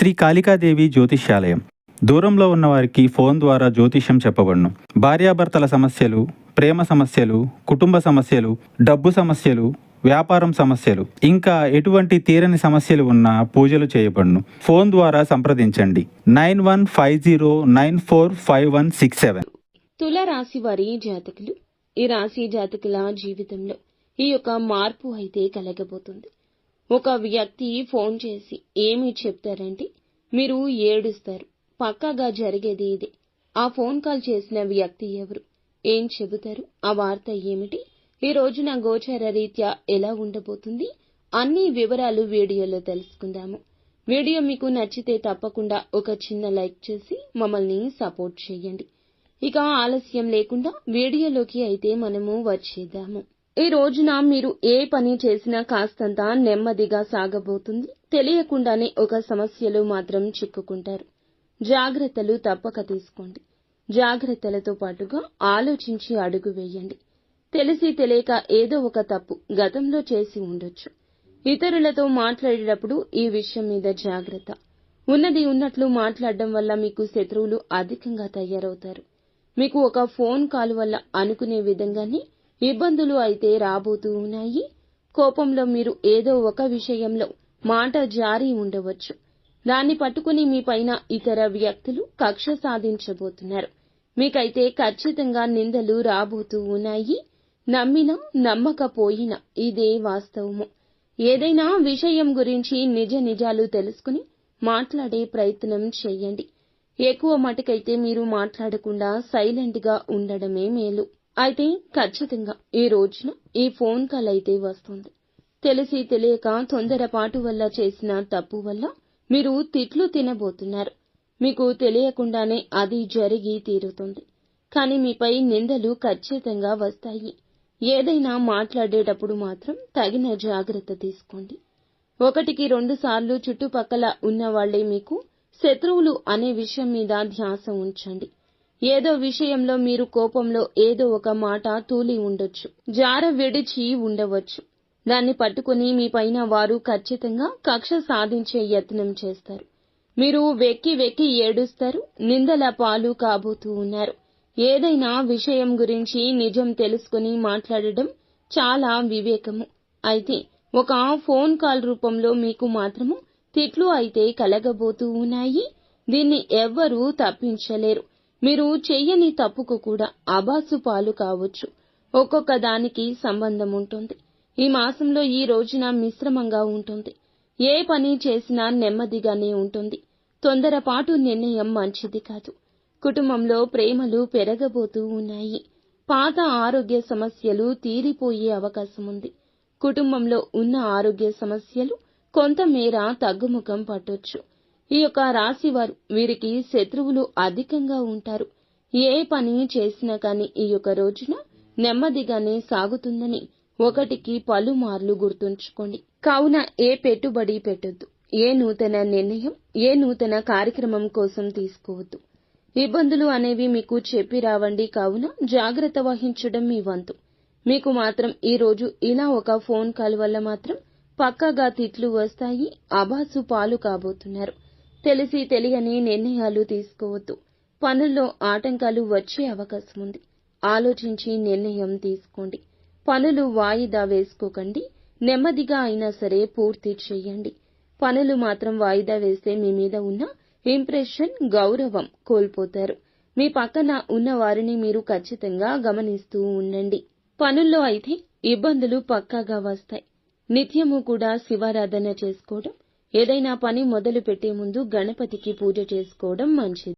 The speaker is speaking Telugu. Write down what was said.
శ్రీ కాళికాదేవి జ్యోతిష్యాలయం. దూరంలో ఉన్నవారికి ఫోన్ ద్వారా జ్యోతిష్యం చెప్పబడును. భార్యాభర్తల సమస్యలు, ప్రేమ సమస్యలు, కుటుంబ సమస్యలు, డబ్బు సమస్యలు, వ్యాపారం సమస్యలు, ఇంకా ఎటువంటి తీరని సమస్యలు ఉన్నా పూజలు చేయబడును. ఫోన్ ద్వారా సంప్రదించండి 9150945167. తుల రాశి వారి జాతకులు, ఈ రాశి జాతకుల జీవితంలో ఈ యొక్క మార్పు అయితే కలగబోతుంది. ఒక వ్యక్తి ఫోన్ చేసి ఏమి చెప్తారంటే మీరు ఏడుస్తారు. పక్కాగా జరిగేది ఇదే. ఆ ఫోన్ కాల్ చేసిన వ్యక్తి ఎవరు, ఏం చెబుతారు, ఆ వార్త ఏమిటి, ఈ రోజున గోచార రీత్యా ఎలా ఉండబోతుంది, అన్ని వివరాలు వీడియోలో తెలుసుకుందాము. వీడియో మీకు నచ్చితే తప్పకుండా ఒక చిన్న లైక్ చేసి మమ్మల్ని సపోర్ట్ చేయండి. ఇక ఆలస్యం లేకుండా వీడియోలోకి అయితే మనము వచ్చేద్దాము. ఈ రోజున మీరు ఏ పని చేసినా కాస్తంత నెమ్మదిగా సాగబోతుంది. తెలియకుండానే ఒక సమస్యలో మాత్రం చిక్కుకుంటారు. జాగ్రత్తలు తప్పక తీసుకోండి. జాగ్రత్తలతో పాటుగా ఆలోచించి అడుగు వేయండి. తెలిసి తెలియక ఏదో ఒక తప్పు గతంలో చేసి ఉండొచ్చు. ఇతరులతో మాట్లాడేటప్పుడు ఈ విషయం మీద జాగ్రత్త. ఉన్నది ఉన్నట్లు మాట్లాడడం వల్ల మీకు శత్రువులు అధికంగా తయారవుతారు. మీకు ఒక ఫోన్ కాల్ వల్ల అనుకునే విధంగానే ఇబ్బందులు అయితే రాబోతూ ఉన్నాయి. కోపంలో మీరు ఏదో ఒక విషయంలో మాట జారి ఉండవచ్చు. దాన్ని పట్టుకుని మీ పైన ఇతర వ్యక్తులు కక్ష సాధించబోతున్నారు. మీకైతే ఖచ్చితంగా నిందలు రాబోతూ ఉన్నాయి. నమ్మినా నమ్మకపోయినా ఇదే వాస్తవము. ఏదైనా విషయం గురించి నిజాలు తెలుసుకుని మాట్లాడే ప్రయత్నం చేయండి. ఎక్కువ మటుకైతే మీరు మాట్లాడకుండా సైలెంట్ గా ఉండడమే మేలు. అయితే ఖచ్చితంగా ఈ రోజున ఈ ఫోన్ కాల్ అయితే వస్తుంది. తెలిసి తెలియక తొందరపాటు వల్ల చేసిన తప్పు వల్ల మీరు తిట్లు తినబోతున్నారు. మీకు తెలియకుండానే అది జరిగి తీరుతుంది. కానీ మీపై నిందలు ఖచ్చితంగా వస్తాయి. ఏదైనా మాట్లాడేటప్పుడు మాత్రం తగిన జాగ్రత్త తీసుకోండి. 1-2 సార్లు చుట్టుపక్కల ఉన్న వాళ్లే మీకు శత్రువులు అనే విషయం మీద ధ్యాస ఉంచండి. ఏదో విషయంలో మీరు కోపంలో ఏదో ఒక మాట తూలి ఉండొచ్చు, జార విడిచి ఉండవచ్చు. దాన్ని పట్టుకుని మీ పైన వారు ఖచ్చితంగా కక్ష సాధించే యత్నం చేస్తారు. మీరు వెక్కి వెక్కి ఏడుస్తారు. నిందల పాలు కాబోతూ ఉన్నారు. ఏదైనా విషయం గురించి నిజం తెలుసుకుని మాట్లాడడం చాలా వివేకము. అయితే ఒక ఫోన్ కాల్ రూపంలో మీకు మాత్రము తిట్లు అయితే కలగబోతూ ఉన్నాయి. దీన్ని ఎవ్వరూ తప్పించలేరు. మీరు చెయ్యని తప్పుకు కూడా అబాసు పాలు కావచ్చు. ఒక్కొక్క దానికి సంబంధం ఉంటుంది. ఈ మాసంలో ఈ రోజున మిశ్రమంగా ఉంటుంది. ఏ పని చేసినా నెమ్మదిగానే ఉంటుంది. తొందరపాటు నిర్ణయం మంచిది కాదు. కుటుంబంలో ప్రేమలు పెరగబోతూ ఉన్నాయి. పాత ఆరోగ్య సమస్యలు తీరిపోయే అవకాశం ఉంది. కుటుంబంలో ఉన్న ఆరోగ్య సమస్యలు కొంతమేర తగ్గుముఖం పట్టొచ్చు. ఈ యొక్క రాశివారు, వీరికి శత్రువులు అధికంగా ఉంటారు. ఏ పని చేసినా కానీ ఈ యొక్క రోజున నెమ్మదిగానే సాగుతుందని ఒకటికి పలుమార్లు గుర్తుంచుకోండి. కావున ఏ పెట్టుబడి పెట్టొద్దు. ఏ నూతన నిర్ణయం, ఏ నూతన కార్యక్రమం కోసం తీసుకోవద్దు. ఇబ్బందులు అనేవి మీకు చెప్పి రావండి. కావున జాగ్రత్త వహించడం మీ వంతు. మీకు మాత్రం ఈ రోజు ఇలా ఒక ఫోన్ కాల్ వల్ల మాత్రం పక్కాగా తిట్లు వస్తాయి. అబాసు పాలు కాబోతున్నారు. తెలిసి తెలియని నిర్ణయాలు తీసుకోవద్దు. పనుల్లో ఆటంకాలు వచ్చే అవకాశం ఉంది. ఆలోచించి నిర్ణయం తీసుకోండి. పనులు వాయిదా వేసుకోకండి. నెమ్మదిగా అయినా సరే పూర్తి చేయండి. పనులు మాత్రం వాయిదా వేస్తే మీ మీద ఉన్న ఇంప్రెషన్, గౌరవం కోల్పోతారు. మీ పక్కన ఉన్న వారిని మీరు ఖచ్చితంగా గమనిస్తూ ఉండండి. పనుల్లో అయితే ఇబ్బందులు పక్కాగా వస్తాయి. నిత్యము కూడా శివారాధన చేసుకోవడం, ఏదైనా పని మొదలు పెట్టే ముందు గణపతికి పూజ చేసుకోవడం మంచిది.